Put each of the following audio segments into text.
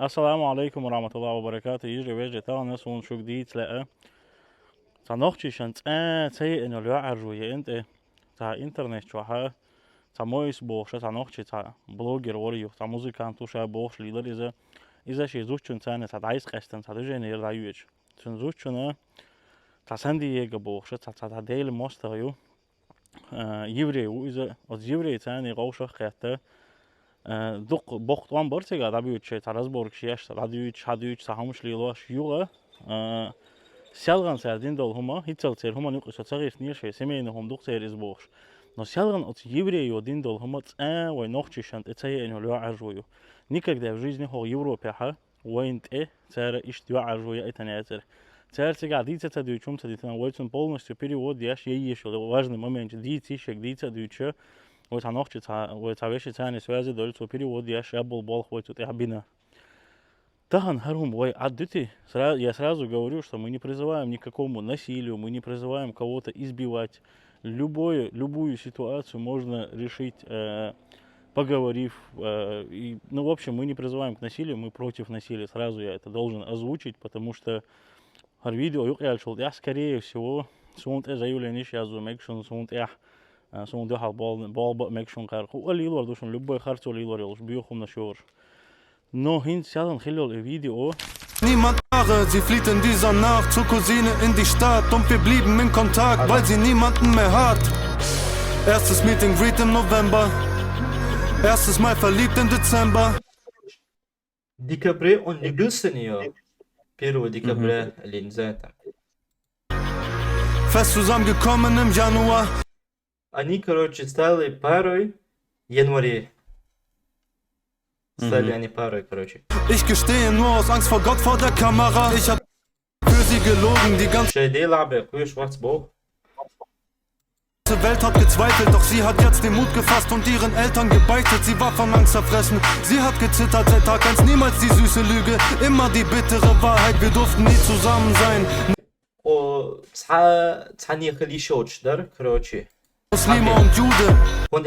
السلام عليكم ورحمة الله وبركاته. يجري ويجي ترى ناس شو جديد تلاقى تنوختي شنت تي إنه الواحد روي أنت تا إنترنت شو ها تا مويس بوخش تا نوختي تا بلوجر وريو تا موزيكانتو شا بوخش ليدر إذا شيء زوجتون تاني تا عايز قشتن تا دجني رايوش تون زوجتون تا سندي يجا بوخش تا ديل مستريو يبري وإذا از يبري تاني قوش خيته دق بخت وان برتگا دبیوت چه ترازبورگ شیش هدیوت سهمش لیلاش یوغه سیالگان سردین دل هما هیچال تر هما نیوک ساتساگیف نیرشه سمین هم دق تر از بوش نو سیالگان ات یبری یودین دل هما و نخچشند اتای اینو عجویو نیکک در جیزنی هو یوروپا ها وینت تر اشتوا عجویو اتنیاتر تر تگا دیت تدیوچم تدیتن ویتون полностью перевод яш ейшел важный момент дитишек дита дюче вот оно хочется вот вещи цены связи дольцо перевод я шабл бол хватит я бина тахан харум ой аддити я сразу говорю, что мы не призываем ни к какому насилию, мы не призываем кого-то избивать. Любую ситуацию можно решить, поговорив. Ну, в общем, мы не призываем к насилию, мы против насилия. Сразу я это должен озвучить, потому что видео я скорее всего сунт заявление сейчас зумекшн сунт سون ده بال مکشون کار خو ولی لور دوشون لبای خرط ولی لور یلش بیخوم نشور نو هین سیادن خیلی الفيديو Niemand sie flieht in dieser Nacht zur Cousine in die Stadt und wir blieben in Kontakt, weil sie niemanden mehr hat. Erstes Meeting Greet im November, erstes Mal verliebt im Dezember. Декабре он влюбился в нее. 1 декабря Линза. Fest zusammengekommen im Januar. Они, короче, стали парой в январе. Стали они парой, короче. Ich gestehe nur aus Angst vor Gott vor der Kamera. Ich hab für sie gelogen, die ganze Welt hat gezweifelt, doch sie hat jetzt den Mut gefasst und ihren Eltern gebeichtet. Sie war von Angst zerfressen, sie hat gezittert seit Tag 1. Niemals die süße Lüge, immer die bittere Wahrheit. Wir durften nie zusammen sein. Muslime und Jude. Und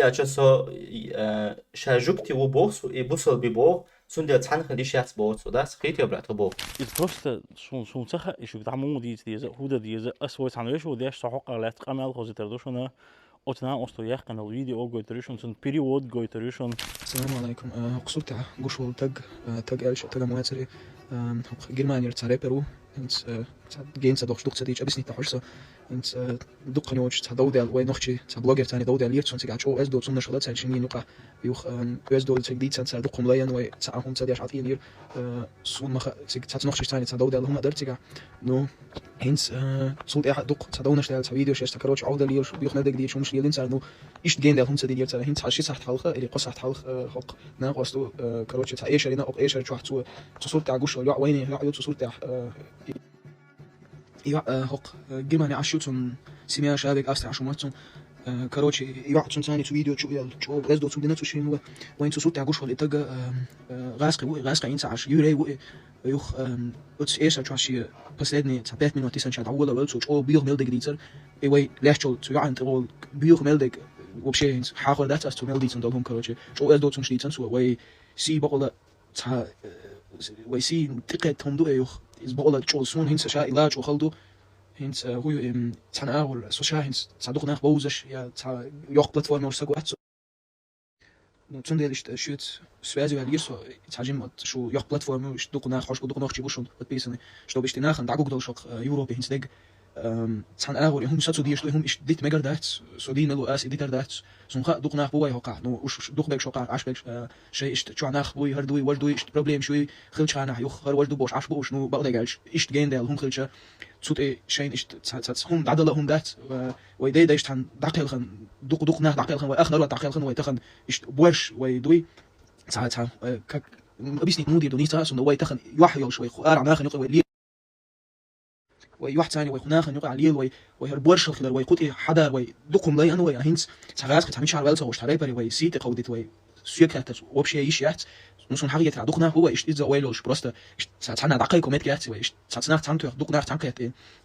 шажукти у Бог и бусал би Бог сунде цанх ли шац Бог да схит брат Бог. Ist просто шун цаха ich تعمو diese huda diese asweit hanwesh und der صحق لا تقمل خذ تردوشنا отна осто яхкан الفيديو гойтөрүшүн сон перевод гойтөрүшүн. السلام عليكم. قصور تاع قشول تاج الش تاج مواتري Германия царе Перу انت جينس دوخ دوخ تديج ابسني تاع حرصه انت دوق نوش تاع دودال وين نوخشي تاع بلوجر تاني دودال ليرت سون تاع شو اس دو تسون شغلات تاع شني نقع يوخ اس دو تاع ديت تاع دوق ملايان وي تاعهم تاع 10 يير سون مخ تاع نوخشي تاني تاع دودال هما درت تاع نو هينس صوت احد دوق تاع دونش تاع فيديو شاش تاع كروش عوده لير بيخ نادك دي شو مش لين تاع نو ايش جين دال هم تاع دير تاع هينس حشي صح حلقه اللي قصه حلقه حق ناقصتو كروش تاع ايش رينا ايش شو حتو صوت تاع قش وين يا صوت تاع هوق جيماني عشوتون سميا شابك أستع شماتون كروتشي يعطون ثاني تو فيديو شو غاز دوت سودنا توشين هو وين تصوت تعجوش ولا تجا غاسقي إنسا عش يوري يخ أتس إيش أشواشي последние 5 минут تيسان شاد عوضة ولا شو بيوخ ميل دقيقة إيوي ليش شو يعني تقول بيوخ ميل دق وبشيء حاول ده تأس تو ميل ديتون دلهم كروتشي شو غاز دوت سنشليتن سو وي سي بقول تا وي سي تقيتهم دو يخ is بقول شو سون هنس شاء علاج وخلدو هنس هو تنا أول سوشيال هنس تصدق ناخ بوزش يا تا يوق بلاتفورم ورسقو أتسو نتون شوت سوازي واليسو تاجم شو يوق بلاتفورم وش دوق ناخ حش دوق ناخ شبوشون بتبيسني شو بيشتي ناخن دعوق دول شق يوروبي هنس دق تنا أول هم ساتو ديش هم إيش ديت مجر دات سودين لو أس ديتر دات سونخا دوق ناخ بوي هقع نو وش دوق بيك شقع عش بيك شيء إيش شو ناخ بوي هردوي وجدوي إيش بروبلم شوي خلش أنا يخ هر وجدو بوش عش بوش نو بقدر جالش إيش جين دال هم خلش صوت إيه شيء إيش هم عدل هم دات ويدي ده إيش تان دقيل خن دوق ناخ دقيل خن وآخر ولا دقيل خن ويتخن إيش بوش ويدوي ساعتها كك بيسني مودي دونيستا سون ويتخن يوحي شوي خار ناخن يقوي ويوحد ثاني ويخناخن يقع عليه ويهربورش الخلال ويقوتي حدا ويدقهم لا أنا ويهينس تغاز كتعمل شعر والسا واشتري بري ويسيت قودت ويسيكات وبشي يشيات نصون حاجة تعدقنا هو إيش إذا ويلوش براسته ساتنا دقيق ومت كات وإيش ساتنا تانتو دقنا تانكات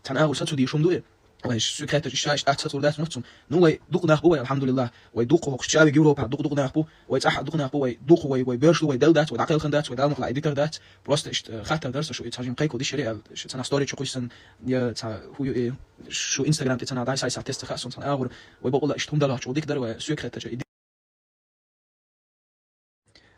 تنا وساتو دي شوم دوي Weißt du, kriegt ich أحسن soldat nutzen. Nur weil دوق ناخبو الحمد لله ويدوق هو شعب يوروبا دوق ناخبو ويتصح دوق ناخبو ويدوق ويبرش ويدلدات ويدعقل خندات ويدعمق الإديتر دات بروست إشت خاطر درس شو يتحجم قيكو دي شريعة شو أنا ستوري شو قيسن يا تاع هو شو إنستغرام تاعنا داي ساي تست خاصون تاع أغور ويبقول إشت هم دلها شو ديك در وسوكرت تاع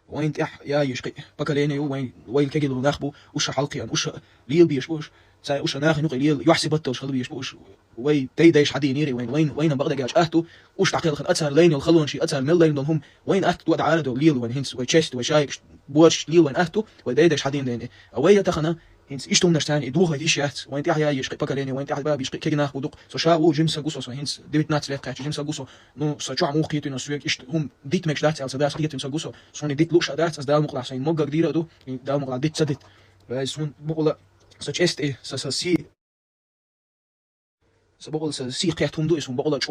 وين تح يا يشقي بكاليني وين كجلو ناخبو وش حلقي أن وش ليل بيشبوش ساي وش ناخي نقي ليل يحسب بطل خلو بيشبوش وي دايش حدي نيري وين بغدا جاش أهتو وش تعقيل خد أتسهل لين الخلون شي أتسهل من لين دونهم وين أهتو ودا عالدو ليل وين هنس وي تشست وي شايك بورش ليل وين أهتو دايش حدين دين أوي تخنا هنس إيش تومناش تاني دوغ هيدي شيات وين تح يا يشقي بكاليني وين تح باب يشقي كينا خدوق سو شاو جيمس غوسو هنس ديت ناتس ليت كاتش جيمس غوسو نو سو شو موخ كيتو نسويك إيش هم ديت ماكش دات ألسا دات كيتو غوسو سوني ديت لوش دات أس دال مقلع سين موجا كديرة دو دال مقلع ديت سدت سون بقول سو تشست إيه سي بقول سي قيتهم دو اسم بقول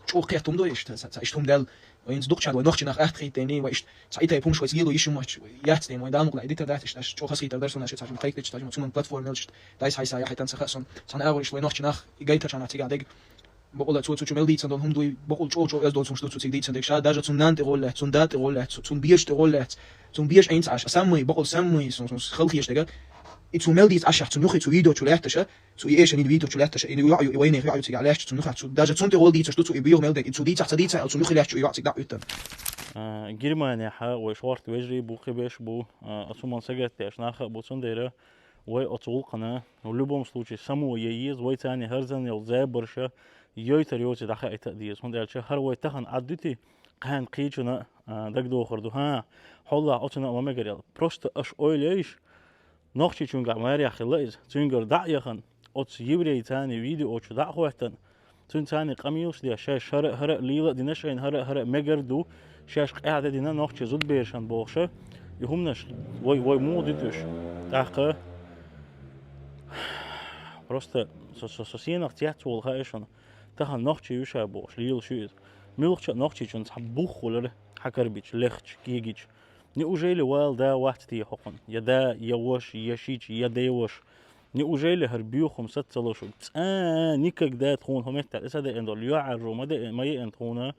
شو قيتهم دو إيش تاعشتهم دال وين صدقش على نوخش ناخ أخت خيتني وإيش ساعتها يبون شوي يلو يشم ماتش ياتني وين دامق لعديت دات إيش شو خسيت درسنا شو تعرف قيت إيش تعرف تسمون بلاتفورم نلش دايس هاي ساي حتى نسخسون صنع أول شوي نوخش ناخ جايت عشان أتيجي عدق بقول شو ملديت صندوق هم دوي بقول شو أزدول شو تيجي صندوق شاد داجة صندات رولة صندات رولة صند بيرش رولة صند بيرش أين تعش سمي بقول سمي صند خلقيش دقة إتسو ملديت عشان تنوخي تو فيديو تولعتش تو إيش إن الفيديو تولعتش إن يوعي وين يوعي تيجي علاش تنوخي تو داجة صند رولة تشتو تو يبيو ملديت إتسو ديت تحت أو تنوخي لاش يوعي تيجي دعوتن Германия وشوارت وجري بوقي بيش بو أسومان سجت تاش ناخ بو صنديرة وأطول قناة в любом случае саму ييز ويتاني هرزن يلزاي برشة يويتر يوتي دخل تأديز هون دالش هر ويتخن عدتي قان قيجنا دق دوخر دو ها حلا أتنا ما مجري просто أش أوليش نخشي چونگا ماريا خلاص چونگا دعيخن أت يبري تاني فيديو أش دعوتن تون تاني قميص دي شاش هر ليلة دي نشين هر مجر دو شاش قاعدة دينا نخشي زود بيرشان بوخشة يهمنش وي مو ديتوش تاقة просто сосиенах тяцул хаешон тахан нохчи юша бош лил шуиз милча нохчи чун сабухулер хакарбич лехч гигич неужели вал да вахти хокон яда явош яшич ядеош неужели харбюхум сатцалош никогда тхун хомекта эсада эндол юарру маде май энтхуна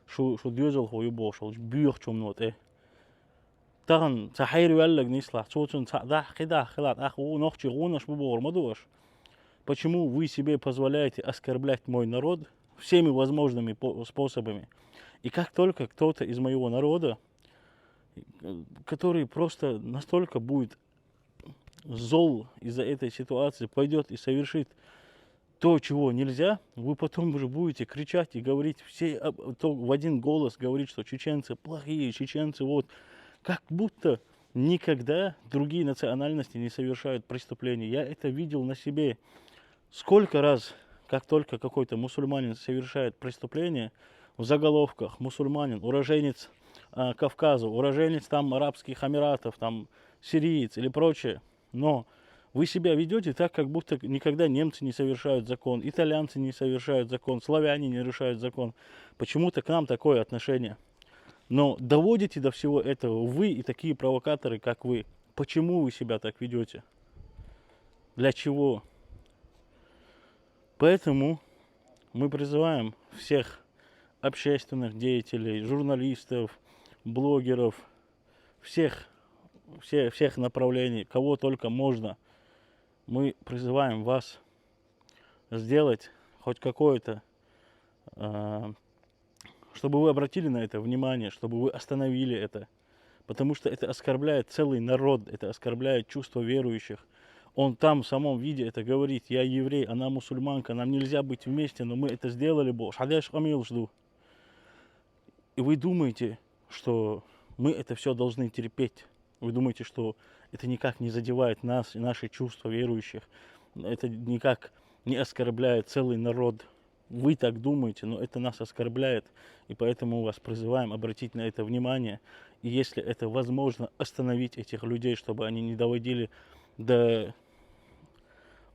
شو ديوزل هو يبوشل بيوخ چوم نوت تاغن تحير ولق نيسلا صوتن داخ كده خلات اخو نوخчи гунаш бубор мадуш почему вы себе позволяете оскорблять мой народ всеми возможными способами и как только кто-то из моего народа который просто настолько будет зол из-за этой ситуации пойдет и совершит то, чего нельзя, вы потом уже будете кричать и говорить все в один голос, говорить, что чеченцы плохие, чеченцы вот, как будто никогда другие национальности не совершают преступления. Я это видел на себе. Сколько раз, как только какой-то мусульманин совершает преступление, в заголовках мусульманин, уроженец Кавказа, уроженец там Арабских Эмиратов, там сириец или прочее, но вы себя ведете так, как будто никогда немцы не совершают закон, итальянцы не совершают закон, славяне не нарушают закон. Почему-то к нам такое отношение. Но доводите до всего этого вы и такие провокаторы, как вы. Почему вы себя так ведете? Для чего? Поэтому мы призываем всех общественных деятелей, журналистов, блогеров, всех направлений, кого только можно. Мы призываем вас сделать хоть какое-то, чтобы вы обратили на это внимание, чтобы вы остановили это. Потому что это оскорбляет целый народ, это оскорбляет чувство верующих. Он там в самом виде это говорит: я еврей, она мусульманка, нам нельзя быть вместе, но мы это сделали, Бог. И вы думаете, что мы это все должны терпеть. Вы думаете, что это никак не задевает нас и наши чувства верующих. Это никак не оскорбляет целый народ. Вы так думаете, но это нас оскорбляет. И поэтому вас призываем обратить на это внимание. И если это возможно, остановить этих людей, чтобы они не доводили до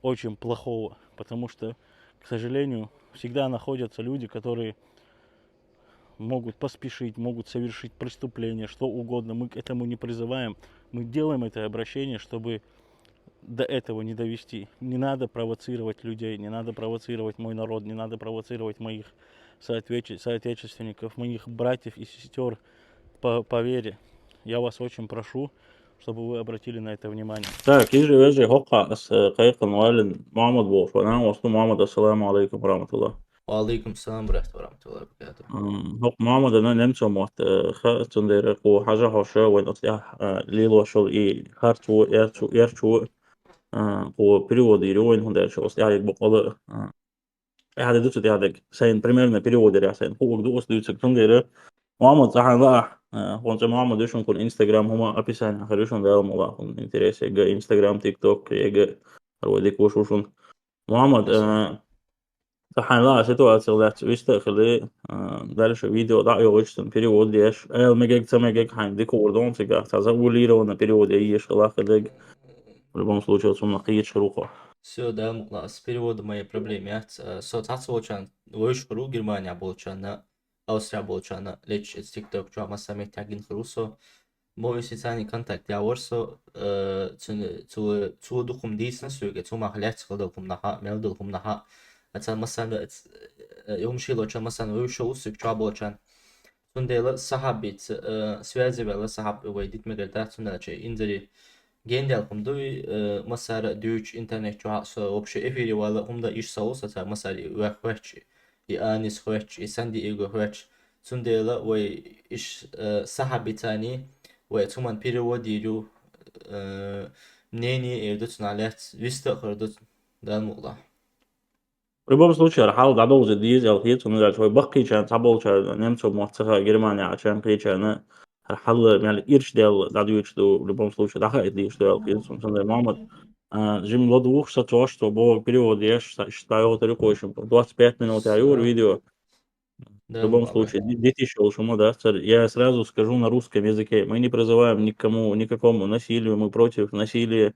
очень плохого. Потому что, к сожалению, всегда находятся люди, которые могут поспешить, могут совершить преступление, что угодно. Мы к этому не призываем. Мы делаем это обращение, чтобы до этого не довести. Не надо провоцировать людей, не надо провоцировать мой народ, не надо провоцировать моих соотечественников, моих братьев и сестер по вере. Я вас очень прошу, чтобы вы обратили на это внимание. Так, يجري ويجري هوقع قيق الموالد محمد بوش وأنا وصل محمد السلام عليكم ورحمة الله. وعليكم السلام ورحمة الله وبركاته. هوق محمد أنا نمت موت خاتون ديرك وحاجة هوشة وين أصلح ليلو شل إيه هارتو يرتو وпереводы وين هون ديرش أصلح يبقى هذا دوت هذا سين примерно переводы рясен هو دوت دوت كتير محمد صح لا هون محمد يشون كل إنستغرام هما أبيسان آخرشون ده والله هون إنتريس يجا إنستغرام تيك توك يجا رواديك وشوشون محمد صح لا سيتواتسيا لا ويستخدم دارش فيديو ضاع يوجد перевод ديش مجاك سمجاك حين ديك وردون سجاه تزول ليرو на перевод أيش الله خدك в любом случае он нахиет широко. Все, да, с переводом моей проблемы. Соцсети olacağını, oyuş kuru Germaniya olacağını, Avstriya olacağını, leç TikTok çoğama samet tagin kurusu. Bu işi kontakt yavarsa, zu dukum değilsin söyle, zu mahlet kıldım daha, meldim daha. Mesela yumuşil olacağını, mesela oyuş olsun çoğama olacağını. Sundayla sahabit, связи vela sahab ve ditmegelde sundayla indiri. Гендел хумдуй масара дүйч интернет чуаса вообще эфири вала хумда иш сауса та масари вахвач и анис хвач и санди эго хвач сундела вай иш сахабитани вай туман переводиру мнение эрдут налят виста хардут далмула. В любом случае راح أعوض ديز أو هيت ونرجع شوي بقي كان تعبول كان نمسو موثقة Германия عشان قي كان حل يعني إيرش ديال دادويتش دو в любом случае даха إديش ديال كيس سمسون محمد جيم لودوخ сатош то бо перевод я считаю это рекошим 25 минут аюр видео в любом случае дети шел шумо да я сразу скажу на русском языке мы не призываем никакому насилию мы против насилия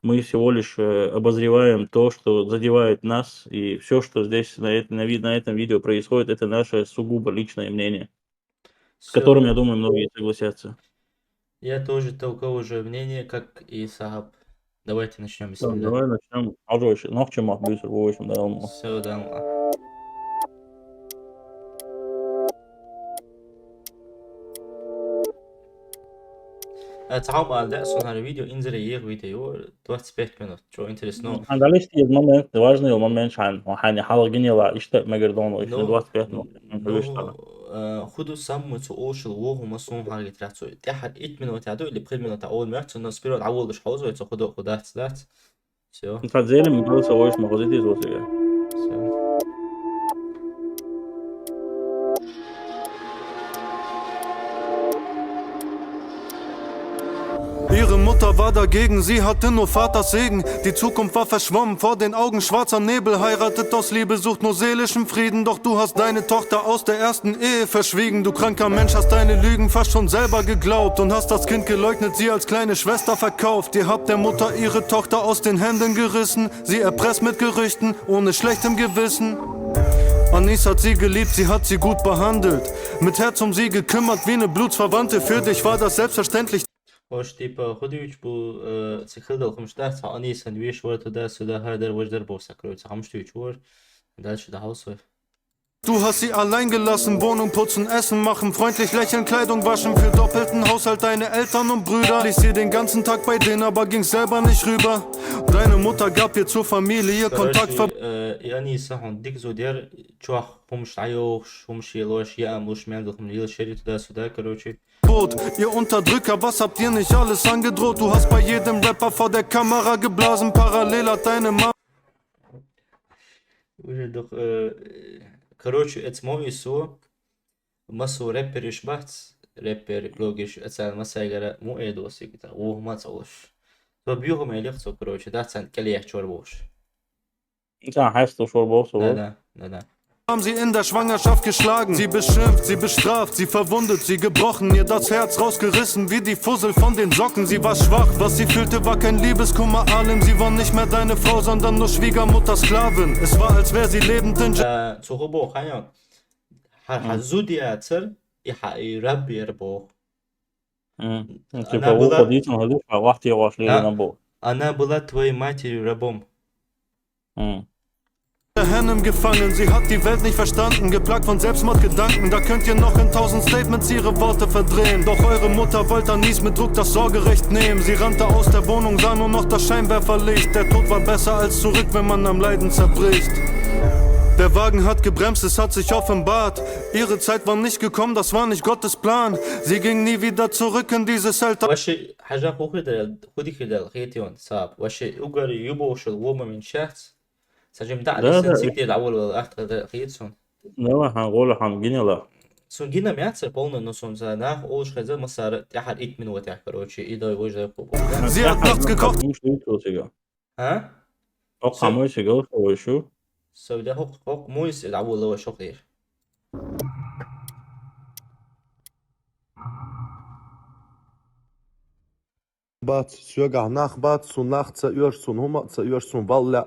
мы всего лишь обозреваем то, что задевает нас, и все, что здесь на этом видео происходит, это наше сугубо личное мнение, с которым, я думаю, многие согласятся. Я тоже такого же мнения, как и Сахаб. Давайте начнем. Да, давай начнем. Ночью мог быть в общем, да. Все, да. تعاون على صنع فيديو انزل ايه فيديو 25 минут. Что интересно. عندنا есть момент, важный момент, يعني حلقة جنيلة اشتاق مقردون еще 25 минут. خدوا سمت وقوشل وهم مصنوع حاجة تراتو تحت 8 минут عدو اللي بخير минут أول مرت إنه سبيرو عوض إيش حوزه يتأخذوا خدات ذات. سو. أنت زين من كل سويش مغزيتي زوجي. Ihre Mutter war dagegen, sie hatte nur Vaters Segen. Die Zukunft war verschwommen, vor den Augen schwarzer Nebel. Heiratet aus Liebe, sucht nur seelischen Frieden. Doch du hast deine Tochter aus der ersten Ehe verschwiegen. Du kranker Mensch, hast deine Lügen fast schon selber geglaubt. Und hast das Kind geleugnet, sie als kleine Schwester verkauft. Ihr habt der Mutter ihre Tochter aus den Händen gerissen. Sie erpresst mit Gerüchten, ohne schlechtem Gewissen. Anis hat sie geliebt, sie hat sie gut behandelt. Mit Herz um sie gekümmert, wie eine Blutsverwandte. Für dich war das selbstverständlich. Hoş типа ходивич bu цикл хмштах они сандвич вот туда сюда хадер вождер босса кроется хамштвич вор дальше до Haus. Du hast sie allein gelassen, Wohnung putzen, Essen machen, freundlich lächeln, Kleidung waschen, für doppelten Haushalt deine Eltern und Brüder. Ließ sie den ganzen Tag bei denen, aber ging's selber nicht rüber. Deine Mutter gab ihr zur Familie Kontakt. يعني صح عندك زودير تشوح همش عيوش همش يلوش ياموش من عندكم ليل شريت ده سودا كروتشي. Ihr Unterdrücker, was habt ihr nicht alles angedroht? Du hast bei jedem Rapper vor der Kamera geblasen, parallel hat deine Mama. Короче, это мой су, масу рэпер ишбат, рэпер логиш, это масайгара му эдоси гита, о мацалош. То бьюхом элехцо, короче, да, цан калиях чорбош. Да, heißt du schon Boss, oder? Да. Haben sie in der Schwangerschaft geschlagen, sie beschimpft, sie bestraft, sie verwundet, sie gebrochen, ihr das Herz rausgerissen wie die Fussel von den Socken. Sie war schwach, was sie fühlte war kein Liebeskummer, Alim. Sie war nicht mehr deine Frau, sondern nur Schwiegermutter, Sklavin. Es war, als wäre sie lebend in Zuhubo, Chaya. Hazudi Atzer, ich Rabbi Erbo. Типа вы ходите, говорит, а вахте вошли на бок. Она была твоей матерью рабом. Hannum gefangen, sie hat die Welt nicht verstanden, geplagt von Selbstmordgedanken, da könnt ihr noch in 1000 Statements ihre Worte verdrehen, doch eure Mutter wollte Anis mit Druck das Sorgerecht nehmen, sie rannte aus der Wohnung, sah nur noch das Scheinwerferlicht, der Tod war besser als zurück, wenn man am Leiden zerbricht. Der Wagen hat gebremst, es hat sich offenbart, ihre Zeit war nicht gekommen, das war nicht Gottes Plan, sie ging nie wieder zurück in dieses Alter. واشي حاجة خودي كده خيتيون صعب واشي يقدر يبوش الوما من شخص سجم دع لا، لسن لا. سيكتي الأول والآخر خيتسون Да, هنقول هنجينا سون جينا مياتسر بولنا نسون زناخ أولش خزر مسار تحر إيت من وتح كروتشي إيدا يوجد يقوبو Sie hat nachts gekocht. ها أوقع موسى قول شو سو ده حق مويس الأول هو شو غير Бац, сёга нах бац, сун нах цаёш, сун хума цаёш, сун валля.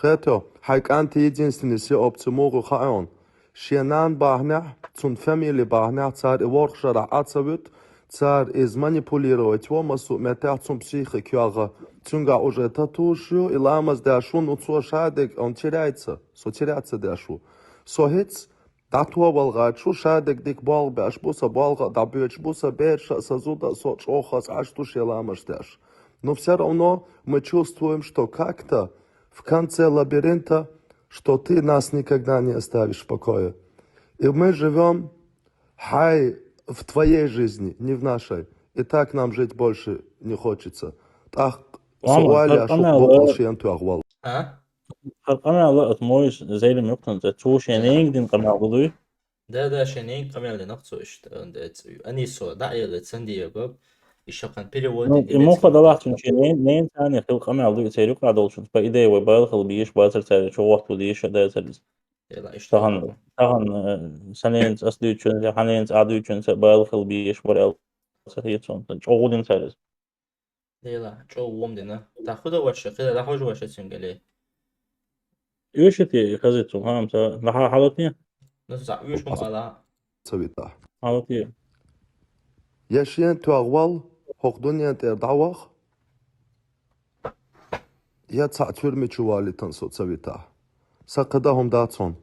Хето, хайк анти единственный се оптимогу хаон. Шенан бахня, сун фамили бахня, цар и ворхшара ацавют, цар из манипулировать вомасу, метя цун психик яга. Цунга уже татушу, и ламас дяшун, уцо шадик, он теряется, теряется дяшу. Сохиц, Татуа балгачу шадек дик балбе ашбуса балга да бючбуса берша сазуда сочохас аштуш еламашташ. Но все равно мы чувствуем, что как-то в конце лабиринта, что ты нас никогда не оставишь в покое. И мы живем хай в твоей жизни, не в нашей. И так нам жить больше не хочется. Так, суаля шук бокал шиенту ахвал. ها أنا لقط مويس زي اللي ممكن تتوش يعني دين قناع بضوي ده شنين قمل لنقصه أني سو دعي لتسندي يقب الشقن بيريود مو فضلات شنين نين ثاني خلق قمع بضوي تيريو قاعد أولشن فإيدي وبالخل بيش باتر تاري شو وقت وديش ده تاريز يلا اشتغل تهن سنين أصلي تشون حنين عادي تشون بالخل بيش بريال سهيتون شغولين تاريز يلا شو ومدنا تاخده وش كده ده حوج وش تسنجلي يوشتي خزيتون هام تا لها حالتني نص ويشهم على Цавита. حالتي Яшиенту ахвал, хохдуньян тердавах. Я цатюрми чували тансо цавита. Сакадахум датсон.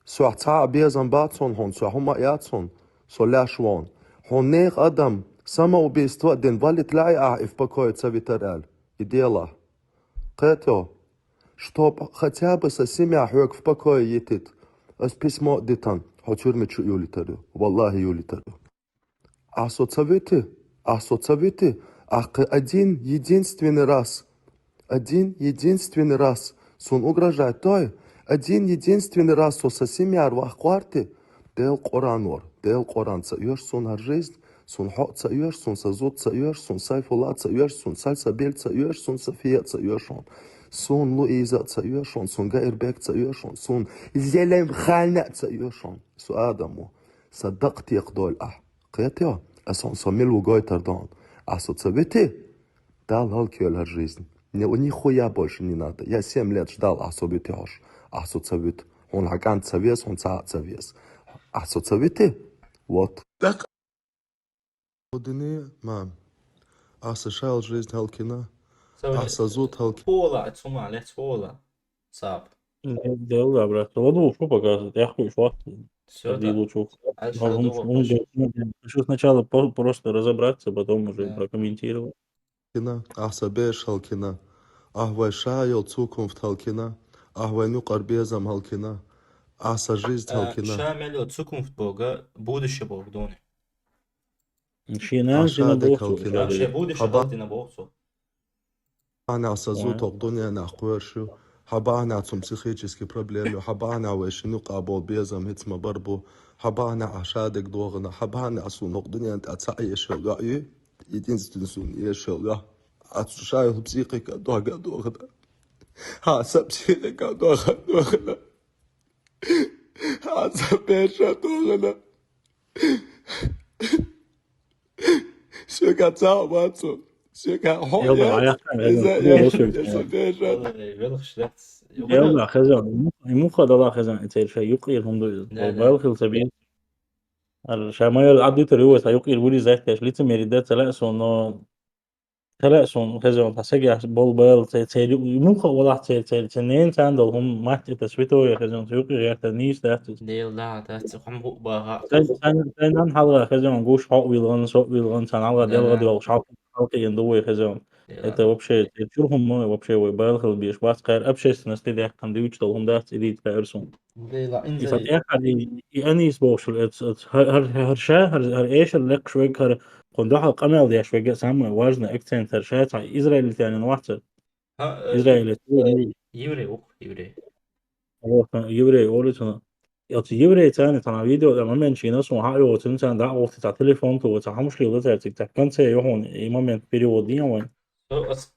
Суахца абезан батсон хон, суахума ятсон, соляшвон. Хон нех адам, самоубийство ден валит ляя и в покое цавитаряль. И дело. Кэтё, чтоб хотя бы со семья хёк в покое етит. Ас письмо дитан, хотюрми чу юлитарю. Валлахи юлитарю. Асоцавиты, один единственный раз. Один единственный раз. Сун угрожает той. Один единственный раз со семья арвах кварты. Дел Коран цаюш, сун жизнь, сун хо цаюш, сун сазут цаюш, сун сайфула цаюш, сун сальсабель цаюш, сун София цаюш. Сун Луиза цаюш, сун Гайрбек цаюш, сун Зелем Хальна цаюш. Су Адаму. صدقت يقدول قيتيو أسون سميل тардон. Асоцавити дал халкиолар жизнь. Нихуя больше не надо. Я 7 лет ждал асобитеош. Асоцавит. Он хаган цавес, он цавес. Асоцавити. Вот. Одни, мам. Асошал жизнь халкина. Асазут халки. فولا اتسمع عليه فولا صعب Да, брат, воду что показывает, я хуй факт. все Иди лучше. عايش Он хочу сначала просто разобраться, потом уже Да. прокомментировать. Halkina. Asabеш halkina. Ahvay шаял Zukunft halkina. Ahvay нукар безам halkina. Аса жизнь halkina. شامل цукунфт бога будущее бог дони Шинан ты на Ашадек боксу. халкина. вообще будущее Хаба. дал ты на боксу أنا أسازوت الدنيا نحقوشو حبانا تم психические проблемы حبانا وشنو قابل بيزم هتما بربو حبانا عشادك دوغنا حبانا أسون الدنيا أنت أتسعي شغاي единственный сон я шелга отсушаю психика доغنا ها психика доغنا ها بيشا доغنا شو كاتساواتسو يلا ayaktan يلا خزان مو خدلا خزان انت شيء يقيل هم لا. بالخل سبيل الشمال عدي تريوس هيقيل ولي زيك ليت ميريدات لا سونو تلاسون خزون تسجع بول بال تيري مو ولا تيري تنين تاندل هم مات تسويتو يا خزون تيوقي غير تنيس ده ديل لا ده تقوم هو بها تان حلقة خزون جوش حق ويلغن سوق ويلغن تان حلقة ديال لا غدي وشحق حلقة يندوي خزون انت لا وبشي تشوفهم ما وبشي ويبالغ البيش باس خير ابشي سنستي ده كان ديوش دلهم ده تريد كارسون ديل لا انزل يفتح أنيس بوشل هر شا هر إيش اللي شوي هر قندوح قمل دي شوي سام وزن أكتين هر شا تاع إسرائيل تاني نوحت ها إسرائيل يوري وق يوري هو يوري أولتنا يأتي يوري تاني تنا فيديو لما من شيء ناس وحاجة وتنسى ده وقت تاع تليفون تو تحمش لي ولا تك كان سي يهون إمام بريودين وين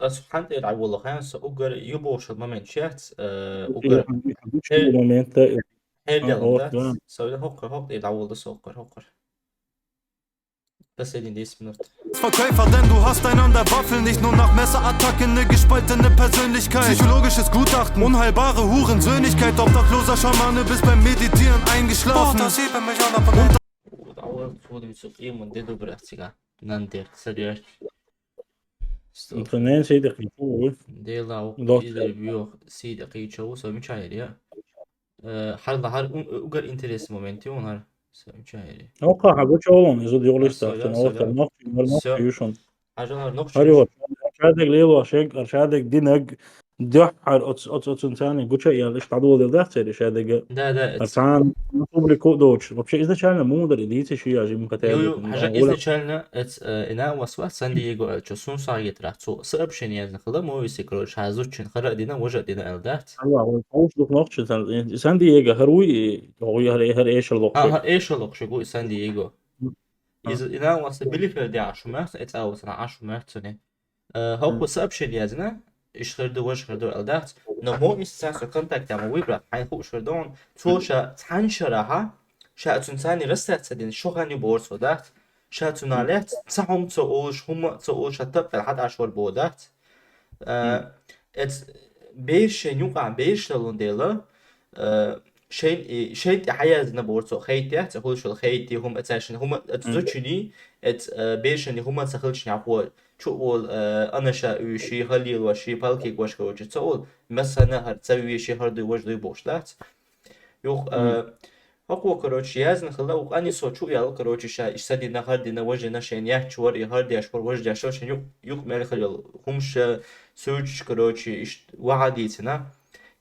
سبحان الله والله خير سأجر يبوش الممن شات أجر مومنت هل هو يلا كمان ده سوي هوك يدعو ده هوكر بس in diesem Minute. Verkäufer, denn du hast einen an der Waffel, nicht nur nach Messerattacken, eine gespaltene Persönlichkeit. Psychologisches Gutachten, unheilbare Hurensöhnigkeit, obdachloser Schamane bis beim Meditieren eingeschlafen. ودعوة فود بتسقيم من ديدو براتيكا نندير سريع اثنين سيدي خيفوه ديلا دوت. وإذا بيو سيد قيتشو سو مشاعريا حرلا أجر إنتريس مومنتي ونهار سو مشاعري اوقع حبوش اولون يزود يغلش سوري، تحت سوري. نوصل نوصل سو. يوشون حاجة نهار نقش هاريو ارشادك ليلو ارشادك دينك دح اتس انساني قلت شيء يعني ايش تعدو دل ده تصير ارشادك ده ارسان بوبليكو دوتش وبشي اذا كان مو مدري ديتي شيء اجي يو مكتاب حاجة إذا كان إنا وسوا سان دييغو تشوسون سايت راح تو سرب شنيا نخلا مو يسكروش هازوتشن خرا دينا وجا دينا الدات الله هو دوك نوتش سان دييغو هروي هو هر ايش الوقت ايش اللوق شو سان دييغو إذا إنا وسا بليفل دي عشمات أو سنة عشمات سنة هو سرب شنيا زنا إيش خردو وش خردو الدات نمو إستاس كونتاكت يا مويبرا حين هو شردون توشا تنشرها شا تنساني رستات سدين شو غني بورسو دات شا تنالات تسهم تقولش هم تقولش تبقى لحد عشر بودات ات بيش نيوقع بيش تلون ديلا شيء حياة نبورسو خيتات هو شو الخيتي هم اتاشن هم اتزوجني ات بيشني هم تخلش نعقول شو انا شا شي خليل وشي بالكي وش كوجي تقول مثلا هر تسوي شي هردو وجدو بوشلات يوخ هو короче яз нахла у ани сочу ял короче ша ишсади нахарди на воже нашен я чвор и харди ашпор воже яшо шен юк мел хал хумш سوج короче وعديتنا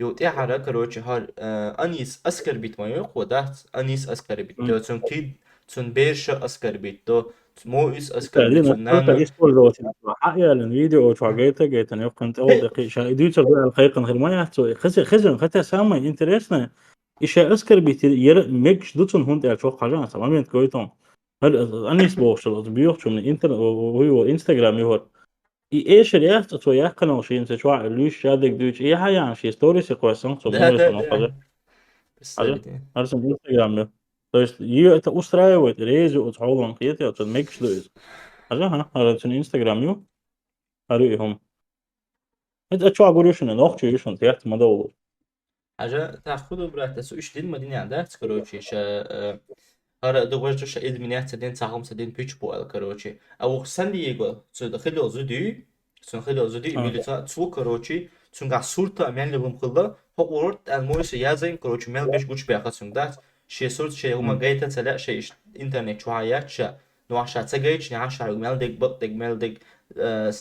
يوتي حرا короче هر انيس اسكر بيت ما يق ودات انيس اسكر بيت تو تون كيد تون بيرش اسكر بيت تو مويس اسكر بيت نانا يسكول دوت حقيقة الفيديو وشعجيته جيت أنا كنت أول دقيقة شا ديوتر بقى الخيق غير ما يحتوي خزن ختا سامي إنترسنا إيشا أسكر بيت ميكش دوتون هون تاع شوق حاجة تمام كويتون هل أنا يسبوش الأطبيق شو من الإنترنت وهو إنستغرام يهور إيش ريحت تو يحكنا وشي أنت شو علوش شادك دوتش إيه حاجة عن شي ستوري سيكويسون سو ده أرسم إنستغرام То есть ее это устраивает, рейзу от холланд хит от мекш луиз. Ага, это на инстаграме. أريهم أنت شو أقول يشون نوخش يشون تيحت ما دولار حاجة تأخذه برات تسوي إيش دين مدينة عندها كروتشي شا هذا دوغش شا إدمنيات سدين تاهم سدين بيتش بوال كروتشي أو سان دييغو تدخل زودي تدخل زودي ميلتا تو كروتشي تونغا سورتا أمين لبم خلا هو ورد المويس يازين كروتشي ميل بيش جوش بيأخذ دات شيء صورت شيء هما جايتا تلا شيء إنترنت شو عيات شا نوعشة تجيش نعشة ميل ديك بط ديك ميل ديك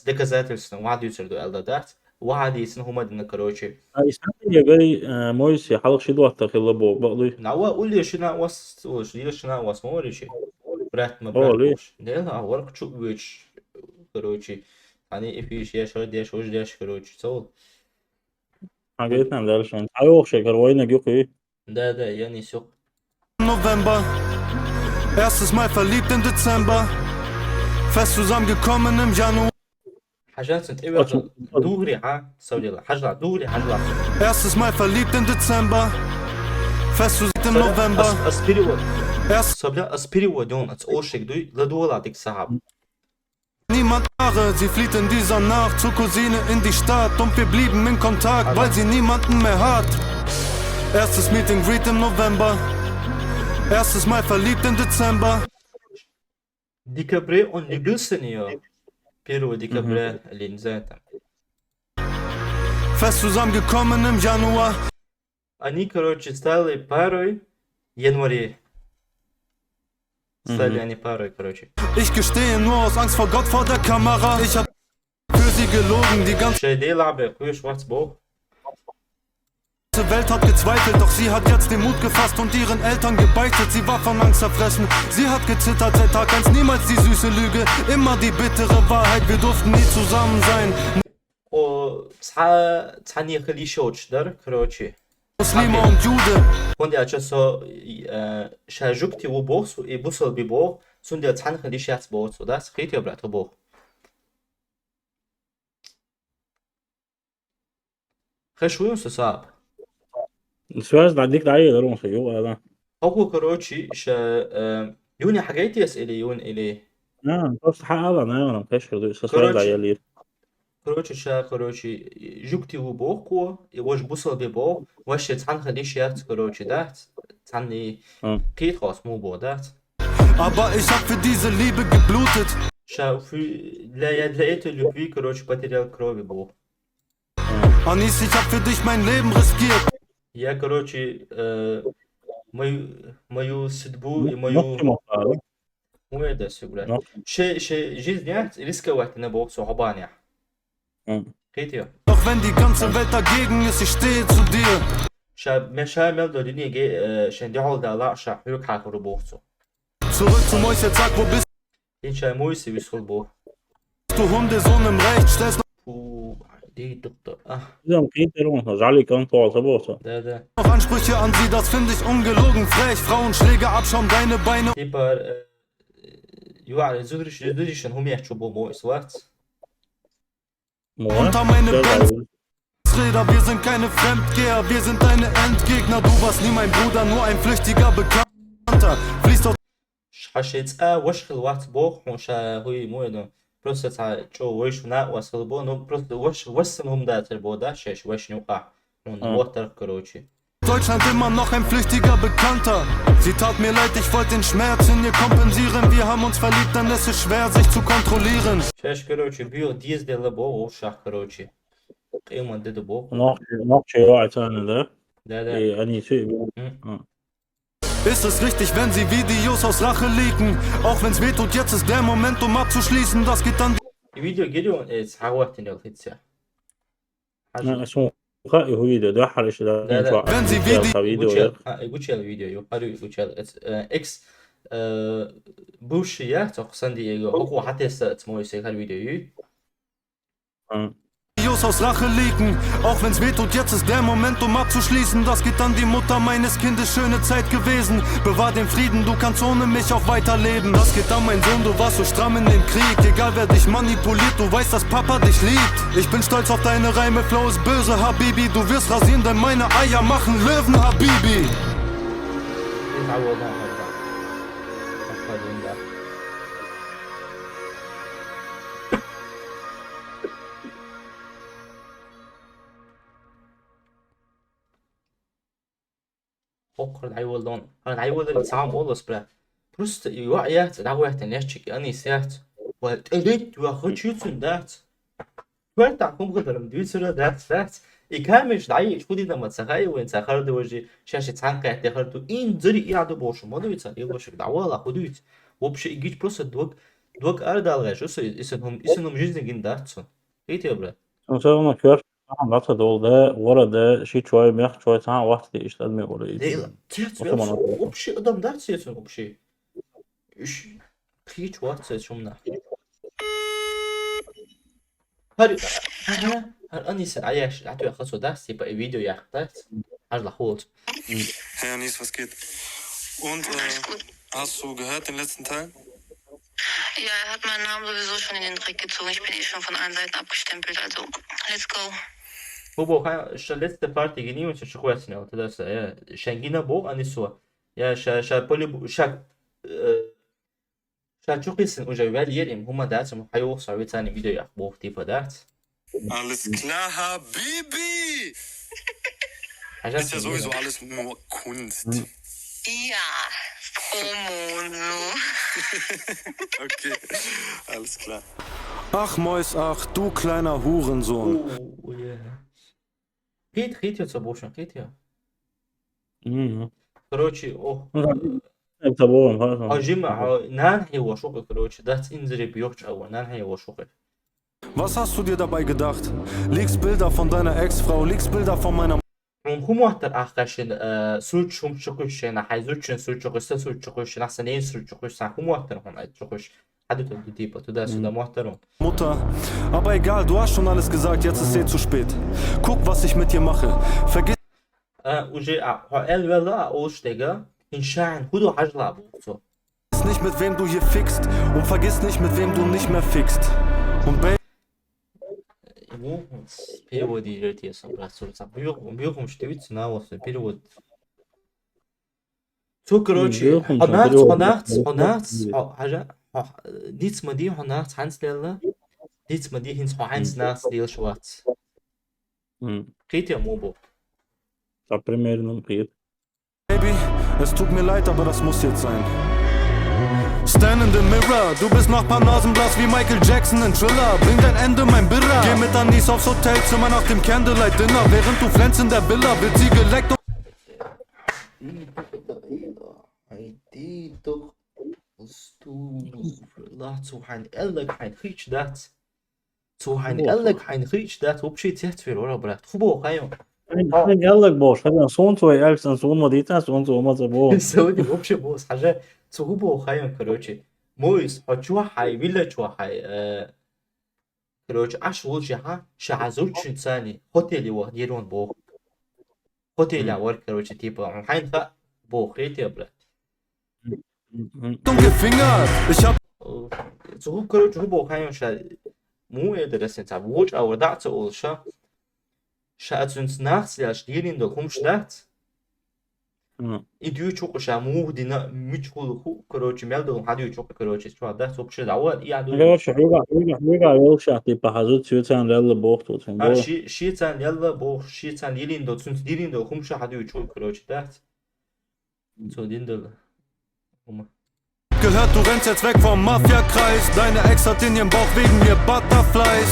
доказательства واحد يسردو الدات واحد يسن هما دنا كروتشي إسمع يا جاي مويس حلق شيء دوت تخيل بو بقولي نوا قول لي شنو واس وش لي شنو واس ما وري شيء برات ما ليه؟ براتش ده ورك شو ويش كروتشي يعني إفيش يا شو ديش وش ديش كروتشي صول حاجتنا مدارش أنت أيوة شكر وين جوكي ده يعني سوق November, erstes Mal verliebt im Dezember, fest zusammengekommen im Januar. حاجات انت ايه دغري ها سوري لا حاجه دغري حاجه Erstes Mal verliebt im Dezember, fest zusammen im November. اسبيريو Erst صبلا اسبيريو دون اتس او شيك دو لدولا ديك صاحب niemand Jahre, sie flieht in dieser Nacht zur Cousine in die Stadt und wir blieben in Kontakt, weil sie niemanden mehr hat. Erstes Meet and Greet im November, erstes Mal verliebt im Dezember. ديكابري اون نيجلسن يا Peru die Cabre Linzeta. Fest zusammengekommen im Januar. Они, короче, стали парой в январе. Стали они парой, короче. Ich gestehe nur aus Angst vor Gott vor der Kamera. Ich hab für sie gelogen, die ganze شي دي لعبة خويا Schwarzbauch. Welt hat gezweifelt, doch sie hat jetzt den Mut gefasst und ihren Eltern gebeichtet. Sie war von Angst zerfressen, sie hat gezittert seit Tag 1, niemals die süße Lüge, immer die bittere Wahrheit, wir durften nie zusammen sein. Tani خلي شوتش در короче. Muslime und Jude. Und ja, so شاجوكتي وبوخ وبوصل ببوخ سندي تحن خلي شات بوخ وده سخيتي وبرات بوخ. خش وين صعب. السؤال ده عندك دعاية ده مش هيبقى ده. هو كروتشي يوني حاجاتي اسئله يون الي بس حق هذا انا ما كاش كده السؤال ده يلي كروتشي جوكتي وبوخ واش بوصل ببوخ واش تحن خلي شات كروتشي ده تحني قيت خاص مو بودات. Aber ich hab für diese Liebe geblutet. شاف لا لقيت اللي في كروتشي باتريال كروبي بوخ. Anis, ich hab für dich mein Leben riskiert. Я, короче, мою судьбу и мою... مو это все, блядь. شيء жизнь рисковать на бог صحبانيا. Geht ihr? Doch wenn die ganze Welt dagegen ist, ich stehe zu dir. مشا ملدو دنيا جي شن دي هول دا لا شا حيوك حاكو بوخسو. Zurück zu euch, jetzt sag, wo bist إن شاء مويسي بيسخل بوخ. du, Hundesohn im Recht, stellst دي دكتور إذا ممكن تروح جعلي كان طوال صبوته. ده noch Ansprüche an sie, das finde ich ungelogen frech. Frauenschläge abschauen, deine Beine. تيبر يوعى زودريش هم يحشوا بو مويس وات. Unter meine Bandräder, wir sind keine Fremdgeher, wir sind deine Endgegner. Du warst nie mein Bruder, nur ein flüchtiger Bekannter. Fließt aus حشيت وش الوقت بوخ مش هو مو إنه просто تشو وش نا وصلبو نو просто وش وسنهم ده تربو ده شش وش نوقع نو وتر كروتشي. Deutschland immer noch ein flüchtiger Bekannter. Sie tat mir leid, ich wollte den Schmerz in ihr kompensieren. Wir haben uns verliebt, dann ist es schwer, sich zu kontrollieren. شش كروتشي بيو ديز دي لبو وشاح كروتشي. قيمة دي دبو. noch شيء واحد ثاني ده. ده يعني شيء. Ist es richtig, wenn sie Videos aus Rache leaken? Auch wenn's weh tut, jetzt ist der Moment, um abzuschließen. Das geht dann. الفيديو جيلو حاولت انه الهيتسا. اسمه خائي هو فيديو ده حرش ده. Wenn sie فيديو يقول شيء الفيديو يقول يقول شيء اكس بوشيا تقصن دي هو حتى اسمه يسير الفيديو. Videos aus Rache leaken. Auch wenn's weh tut, jetzt ist der Moment, um abzuschließen. Das geht an die Mutter meines Kindes, schöne Zeit gewesen. Bewahr den Frieden, du kannst ohne mich auch weiterleben. Das geht an mein Sohn, du warst so stramm in dem Krieg. Egal wer dich manipuliert, du weißt, dass Papa dich liebt. Ich bin stolz auf deine Reime, Flow ist böse, Habibi. Du wirst rasieren, denn meine Eier machen Löwen, Habibi. Okkur dajvoldan. Han dajvoldan sam olas bre. Просто юаят дагуят нячик ани сят. Вот эдит юахучутун дат. Верта кумгадырым дүйсүрө дат. Икамеш дай шудида мацагай вен сахарды вожи шаши цанка техарту ин зыри иаду бошу модуица илошик давала худуиц. Вообще игич просто двук ардалгаш усу исенум жизнигин датсун. Видите бре. مثلا كيف عم دول ده ورا ده شيء شوية ميح شوية ساعة واحدة إيش لازم يقول Değil. Вообще adam dert seçiyorsun вообще. Hiç var seçiyorum da. Her أنيس عايش عتو يخلصوا درس يبقى فيديو ياخدت. هذا لحوت. Hey Anis, was geht? Und hast du gehört den letzten Teil? Ja, er hat meinen Namen sowieso schon in den Dreck gezogen. Ich bin schon von allen Seiten abgestempelt, also let's go. بو خا letzte Party gini und schon خوات سنة تدرس يا شنجينا بو أنيسوا يا شا بولي شا شو قيسن وجايبال يريم هما داتهم حيو صعب تاني فيديو يحبوه تيفا دات. Alles klar, Habibi! Ist ja sowieso alles nur Kunst. Ja, Promo, no. Okay, alles klar. Ach Mois, ach du kleiner Hurensohn. Oh, yeah. Хит я забушен, хит я. Короче, Это было, хорошо. Hajim, nan hier war schocken, короче, das unsere Björch, aber nan hier war schocken. Was hast du dir dabei gedacht? Legst Bilder von deiner Ex-Frau, legst Bilder von meiner هم وقتر آخرشن سوت شوم شکوش نه حیزوچن سوت شکوش سوت شکوش نه سنین سوت شکوش هم وقتر هم عاد شکوش حدو تو دیپا تو دست دا محترم. Mutter. Aber egal, du hast schon alles gesagt, jetzt ist zu spät. Guck, was ich mit dir mache. Vergiss وجي ال ولا أولش دقة إن شاء هدو حجلا بوقتو. nicht, mit wem du hier fickst. Und vergiss nicht, mit wem du nicht mehr fickst. Und Baby. ему перевод идет, если он працуется. Бьёхом что ведь на вас перевод. تو короче, حاجة ديت ما دي هناك هانس ليلا ديت ما دي هنس هانس ناس ديل شوات. Geht ja Mobo. Da примерно geht. Baby, es tut mir leid, aber das muss jetzt sein. Stand in the mirror, du bist nach paar Nasenblass wie Michael Jackson in Thriller. Bring dein Ende, mein Birra. Geh mit Anis aufs Hotelzimmer nach dem Candlelight Dinner. Während du flänzt in der Villa, wird sie geleckt. Die doch du laat zo gaan elk een giets dat zo gaan elk een giets dat op zit het weer hoor bracht goed ga je أنا قال لك باش هذا صون توي ألف صون ما ديتا صون تو ما تبغى. سوي op zit boos حاجة zo goed ga je короче مويس هتشوف هاي ولا تشوف هاي короче اش وجهها شعزوج ثاني هوتيلي وهديرون بو هوتيلي اول короче تيبا هاي خا بو خيتي برا Gefingert. Ich hab so короче هو خايم شا مو يدرسن تاع ووج او دعت اول شا شات uns nachts ja stehen da komm stadt идю чук ша му дина мичхул короче мелдо хадю чук короче что да сопче да вот я ду короче هيغا يلشح تبقى حزوت سويتان للا بوقت وتنبو. شي تان يلا بو شي تان يلين دو تنس ديرين دو komm شا hadu чук короче да so dindel gehört, du rennst jetzt weg vom Mafia-Kreis. Deine Ex hat in ihrem Bauch wegen mir Butterflies.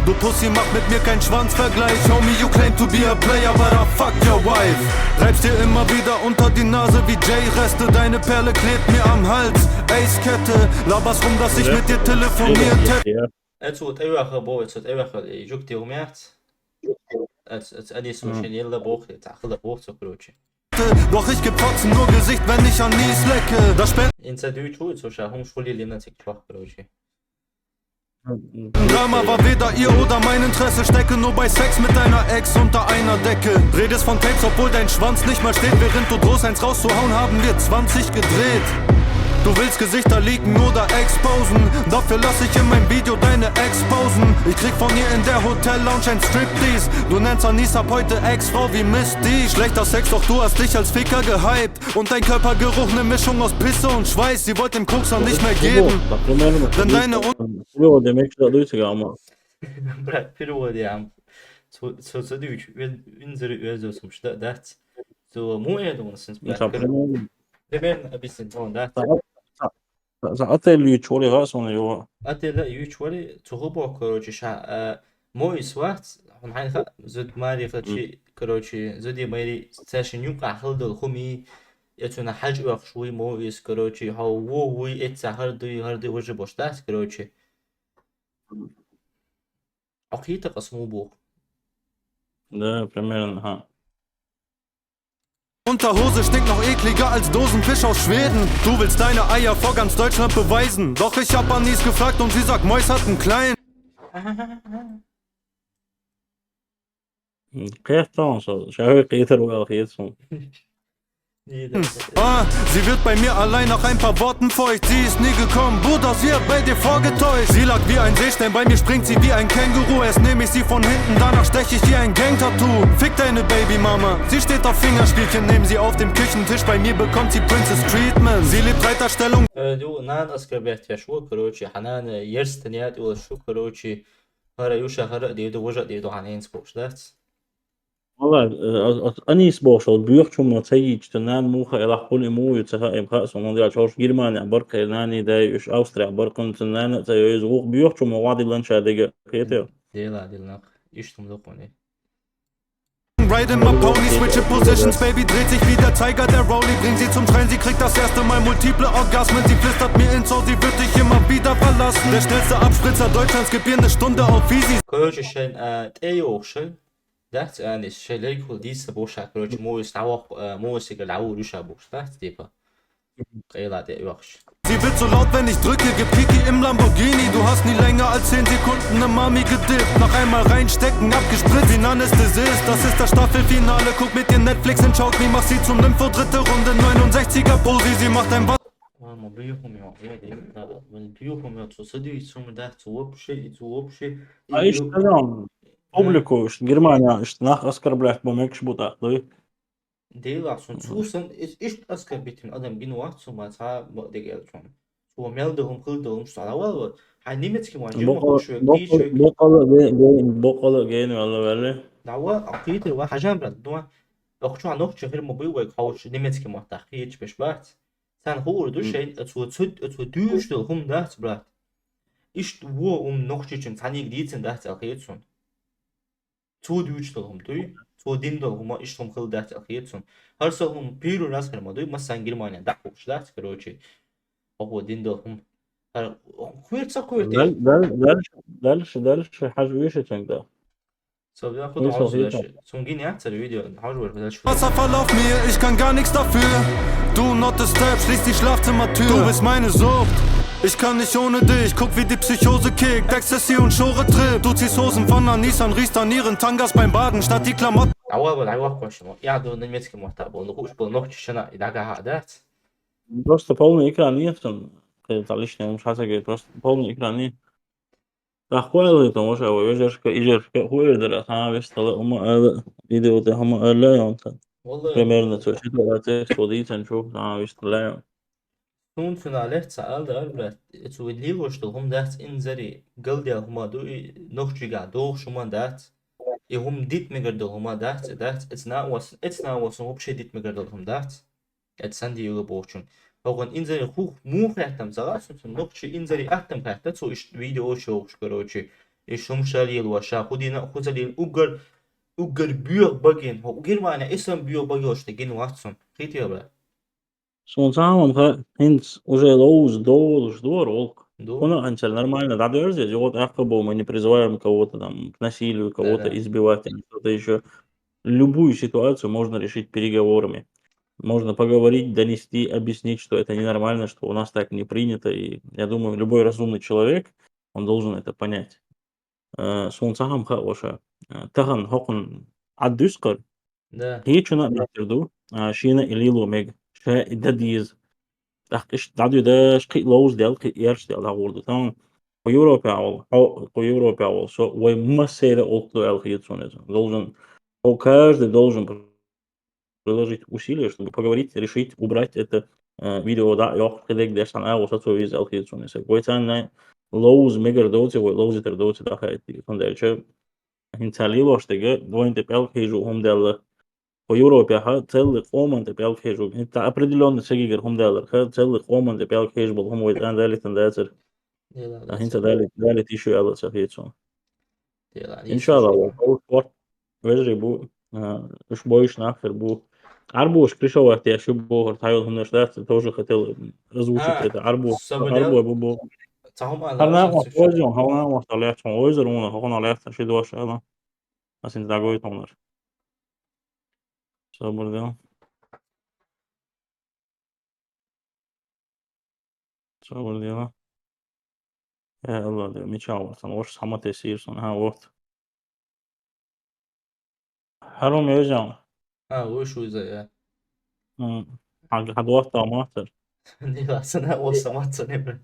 Du Pussy, mach mit mir keinen Schwanzvergleich. Homie, you claim to be a player, but I fuck your wife. Reibst dir immer wieder unter die Nase wie Jay-Reste. Deine Perle klebt mir am Hals. Ace-Kette, laberst rum, dass ich mit dir telefoniert hätte. Het wordt eeuwig geboren, het wordt eeuwig جوكتي ومعت het أدي سوشيال يلا بوخ تعخذ بوخ سكروتشي. Doch ich geb trotzdem nur Gesicht, wenn ich an Nies lecke. Das أنت دوي شو تسوشا هم شولي لنا تكتشوخ كروتشي. Drama war weder ihr oder mein Interesse. Stecke nur bei Sex mit deiner Ex unter einer Decke. Redest von Tapes, obwohl dein Schwanz nicht mal steht. Während du drohst, eins rauszuhauen, haben wir 20 gedreht. Du willst Gesichter leaken oder exposen. Dafür lass ich in meinem Video deine Ex posen. Ich krieg von ihr in der Hotel-Lounge ein Striptease. Du nennst Anis ab heute Ex-Frau wie Misty. Schlechter Sex, doch du hast dich als Ficker gehypt. Und dein Körpergeruch ne Mischung aus Pisse und Schweiß. Sie wollte dem Kokser nicht mehr geben. Denn deine Jo, demek ki duysa ama. Bırak перевод ya. So دوي unsere Öse zum Stadt. So mu er du sens bırak. Ben abisin on da. ساعات اللي تشوري غاس ولا يو. أتلا يوشوالي تغبو كروتشي شا مويس وقت هم حين خا زود ماري خدشي كروتشي زودي ماري تاشن يوقع خلد الخمي يتونا حاج وقت شوي مويس كروتشي هاو وي اتسا هردي وجه بوشتاس كروتشي عقيدة قسمو بو. ده primero ها. Unterhose stinkt noch ekliger als Dosenfisch aus Schweden. Du willst deine Eier vor ganz Deutschland beweisen. Doch ich hab Anis gefragt und sie sagt, Mois hat einen kleinen. كيف تونسو شاوي قيتر وقيتهم. Sie wird bei mir allein nach ein paar Worten feucht. Sie ist nie gekommen, Bruder, sie hat bei dir vorgetäuscht. Sie lag wie ein Seestern, bei mir springt sie wie ein Känguru. Erst nehme ich sie von hinten, danach steche ich ihr ein Gang-Tattoo. Fick deine Babymama, sie steht auf Fingerspielchen. Nehmen sie auf dem Küchentisch, bei mir bekommt sie Princess Treatment. Sie lebt Reiterstellung. دو نان أسكربيت يا شو كروتشي حنان يرستنيات ولا شو كروتشي هرا يوشا هرا ديدو وجا ديدو حنين سبوش دات. والله أنيس بوشل بيحكم تيج تنان موخا إلى حقول مو يتها إم خاص ومونديال شوش جيرمانيا برك ناني داي إش أوستريا بركن تنان تيز وق بيحكم وادي لانشا دقة كيتيو دي لنق يشتم لقوني Ride my Pony, switche Positions, Baby dreht sich wie der Tiger, der Rowley bringt sie zum Schreien, sie kriegt das erste Mal multiple Orgasmen, sie flüstert mir ins Ohr, sie wird dich immer wieder verlassen. Der schnellste Abspritzer Deutschlands gibt ihr eine Stunde auf Easy. كروتش شين تأيو أخشل ده يعني الشيء اللي يكون ديس بوشة كروتش مو يستوق مو يسيق العو لوشة بوش ده تيبا قيلا تأيو أخش Sie wird so laut, wenn ich drücke, gib Kiki im Lamborghini. Du hast nie länger als 10 Sekunden ne Mami gedippt. Noch einmal reinstecken, abgespritzt, wie ein Anästhesist. Das ist das Staffelfinale, guck mit dir Netflix und Choke Me. Mach sie zum Nympho, dritte Runde, 69er Posi. Sie macht ein Wasser. ما بيهم يا من بيهم يا تصدق يسون ده توب شيء أيش تنام بوبليكو إش جيرمانيا إش ناخ أسكر بلاك بمكش بوتا أخذي ديلا سون توسن إيش أسكر بيتين أدم جين وقت سو ما تا دقيقة شون هو ميلدهم خلدهم صار أول هاي نيمت كمان جوا خوش كيش بقول جين ولا ولا دعوة أكيد الواحد حاجة برد دوا أخشوا عن أخش غير موبايل ويخوش نيمت كمان تحقيق بش بعد Sen hoor dus het duurste om dat te blijven. Is het woord om nog iets aan je niet in dat te gaan. Twee duurste om doe, twee dinder om is om heel dat te gaan. Her zo om puur ras gaan maar doe, maar zijn Germania dat ook dat kروتje. Ook dinder om. Kweert zo kweert. دلش حاجة ويش تنقدر So wir haben auch so zum gehen jetzt das Video Hardware das Wasserfall auf mir, ich kann gar nichts dafür. Do not disturb, schließ die Schlafzimmertür. Du bist meine Sucht. Ich kann nicht ohne dich, guck wie die Psychose kickt. Ecstasy und Schore trippt. Du ziehst Hosen von Anisan, riechst an ihren Tangas beim Baden statt die Klamotten. أول question يا دو نمسك محتوى نقوش بنقش شنا إذا قاعدات просто полный экран нет там это лишнее муж говорит просто полный экран нет أخوالي تو مش أو يجرك هو يقدر أصلا بيشتغل هم فيديو ده هم لا يوم والله примерно то что это сходить نشوف أنا بيشتغل toen finale سأل daar بلاد تو اللي وشتل هم دات إن زري قل ديال هما دو nog جيجا دو شو دات هم ديت مقدر هما دات it's not was هم بشي ديت مقدر هم دات سندي يوغا بوشون هون إن زري خوخ مو خياتم زغاس nog شي إن زري أحتم خياتا تو إش فيديو شوش كروشي إش هم شاليل وشا خدينا خزاليل أوغر بيوغ باجين هو غير معنى اسم بيوغ باجوش تجين واتسون خيتي بلا Самом Хинц уже лоуз дор олк. دو Он антер нормально, да, здесь вот якобы мы не призываем кого-то там к насилию, кого-то Да-да. избивать или что-то еще. Любую ситуацию можно решить переговорами. Можно поговорить, донести, объяснить, что это ненормально, что у нас так не принято. И я думаю, любой разумный человек, он должен это понять. Сунцахам хаоша. Тахан хокун аддюскар. да هي شنو نعترضو شينا إليلو ميج شا داديز إيش داديو ده شقي لوز ديال قي يرش ديال هاورد تمام по Европе авол so ой массера олкло элхиетсонез каждый должен приложить усилия, чтобы поговорить, решить, убрать это видео да ёх кедек десан авол сацо из элхиетсонез гойцан лоуз мегер доте ой лоуз тер доте да хайт кондельче хинцалило штеге воинте пелхижу хомдел по Европе целый команд пелхижу это определённый сегигер хомдел целый команд пелхиж был хом ой андалит андацер انت ذلك issue alla سفيتسون ان شاء الله спорт вежри бу уж боюсь нахер бу арбуш пришел от я шубо тайол университет тоже хотел озвучить это арбу бу تعهم она على вот возьмем она вот оставляет он озер он оставляет что дош она а син дагой тонар собордел يا الله ده ميتشاور سان وش حمات يصير سان ها وقت حرام يرجع وشو زي حد وقت ماتر دي سنة وصمت نبرة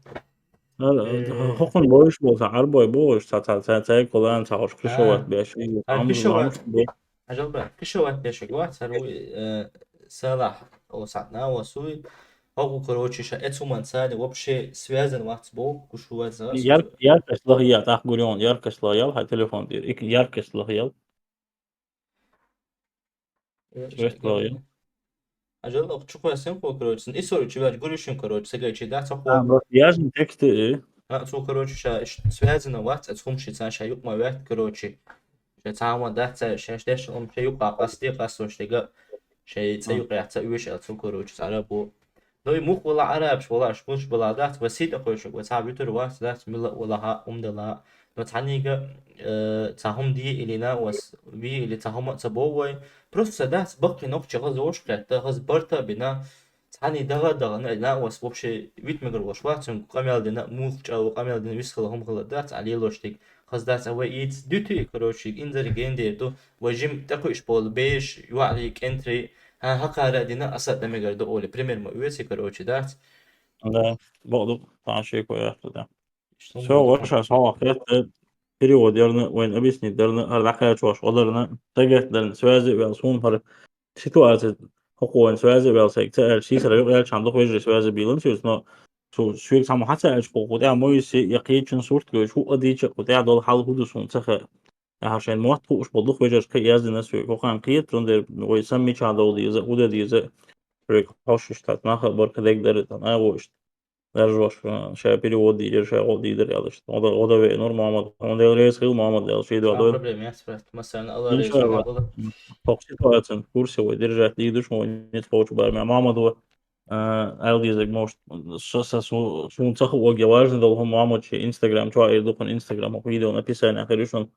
هقون باش بود عربای باش تا کلان تا هاش کشوات بیاشی كشوات عجب كشوات بيشك وقت هروي سلاح او ساعتنا وسوي هو короче это мансали вообще связан вахт бо кушуват за яркость лагият ах гурион яркость лоял ха телефон дир яркость лагият Светлая. أجل أختشو كويسين كو كروتش إسوري تشيبات قوليشين كروتش سجايتشي ده تقوى بس يازم تكت إيه تو كروتش سوازنا وقت أتهم شي تان شايوك ما وقت كروتشي تعاون ده شاش داش شايوك قصدي قصوش تيجا شيء تسيوق يحتى ويش أتو كروتش على بو لو يموك ولا عربش ولا شكونش ولا ذات وسيط أخوش وتعب يتر وقت ذات ملا ولا ها دلا نتعنيجا تعهم دي إلينا وي اللي تعهم تبوي просто ذات بقي نقطة غزوش كتا غز برتا بنا تعني دغا نا وبشي ويت مقر وشواتن قامل دنا موث أو قامل دنا ويسخل هم غلطات عليه لوشتك خز ذات أو يد دوتي كروشي إنزر جين ديتو وجيم تكو إيش بول بيش يوعليك انتري هقارا دينا أصلا دمي قرد أولي بريمير ما ويسي كروشي ذات Да, برضه طبعا شيء كويس ده. شلون Все, برضو ваша слова, это перевод, верно, войн объяснить, верно, ардака чуваш, одерна, тегет, ден, связи, велсун, хар, ситуация, хокоин, связи, велсек, тер, сисер, вел, чандох, вежи, связи, билен, сюс, но, شويك سامو حتى أشبه قطع مويس يقيتشن صورت كويش هو أديتش قطع دول حال هدوسون تخ عشان موت هو أشبه ويجرش كي يازد الناس في كوخان قيت ترندر ويسمي شاد دول ديزا ودا ديزا ريك هوش اشتات ناخ برك ديك درت أنا وشت درجوش شا перевод ديجر شا قول ديدر يالش ودا في نور محمد محمد رئيس خيل محمد يال شيء شو دول проблем يسفرت مثلا الله إن رئيس شاء الله الله توقيت وقتن كورسي ودرجات ديدوش ونيت فوش بار محمد Eldiezek most sun цахуоги важно дал хом мамочи Instagram чуа ирдухан Instagram видео написание ахиришон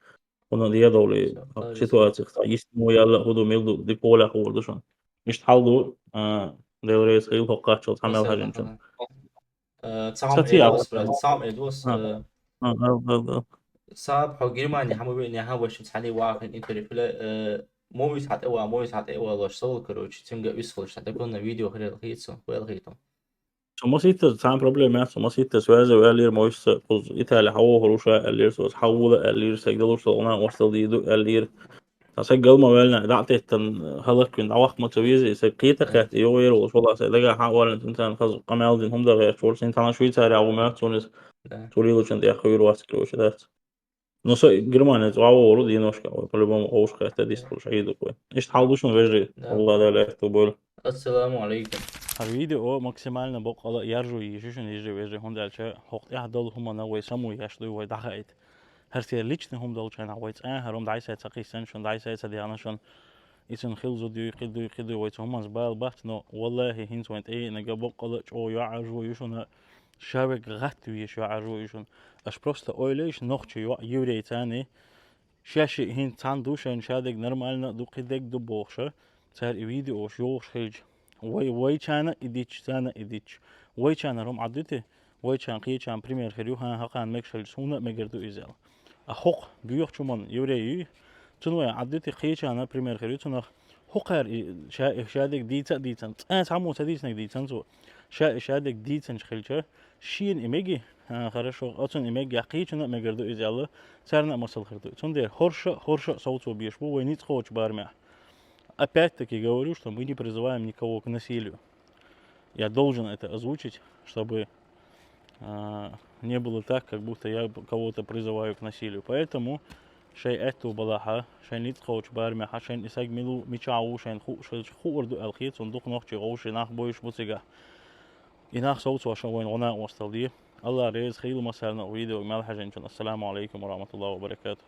он диадоли ситуациях есть мой яла худу милду дипола хурдушон مش تحاولوا ديل ريس خيل حقات شو تعمل هاجنشون تعم ستي أو إدوس برات تعم إدوس صعب حق جرماني حمو بيني هاوش تحني واحد انتري فلا مو يسحت مو يسحت لاش صور كروتش تنقى يسخل حتى كنا فيديو خير الخيط ويلغيتهم Somos sitter samma problem med somos sitter Sverige och eller måste på Italien ha horusha eller så حول eller سجلوا صونا وصل ديدو eller سجل ما بالنا دعت هذاك كن عوق متويز سقيت خات يوير وصل سيدك حاول انت خذ قمال دين هم ده غير شورس انت انا شوي تاري او ما تونس تولي لو كنت اخوي واسك لو شدات نو سو جرمانيا او ورو دي نوشكا كل بوم اوش خات دي ستو شيء كوي ايش تحاولوا شنو وجري والله ده لا تقول السلام عليكم الفيديو максимально بقى يرجو يجيشون يجي ويجي هم دالشة حق يحضل هم نوي سمو يشلو ويدحقت هرتي ليشن هم دال كان عويت هرم دايسة تقيسن شون دايسة تديانا شون يسن خلزو ديو يقدو ويت هم زبال بات نو والله هنت وانت ايه نجا بقى او يعرجو يشون شابك غت ويش يعرجو يشون اش بروست اويليش نوخش يوري تاني شاشي هنت تاندوشن شادك نرمالنا دو قدك دو بوخشه صار فيديو شوش خيج وي كان إديتش وي كان روم عدته وي كان قي كان بريمير خريو ها كان مكشل سونا مقردو إزال أخوق بيوخ شمان يوري تنوي عدته قي كان بريمير خريو تنوي حقر شادك ديتن تعمو تديتنك ديتن زو شادك ديتن خلجه شين إميجي хорошо أتون إميجي قي كان مقردو إزال صارنا مسل خردو تندير хорша صوتو بيشبو وينيت خوش بارمع Опять-таки говорю, что мы не призываем никого к насилию. Я должен это озвучить, чтобы не было так, как будто я кого-то призываю к насилию. Поэтому شيء أتو بلاها شيء نتخوش بارمها شيء يسجملوا ميشاو شيء خو أردو الخيط صندوق نخش غوش ناخ بويش بوتيجا يناخ صوت وعشان وين غناء وصل دي الله ريز خيل مسارنا فيديو مال حاجة السلام عليكم ورحمة الله وبركاته.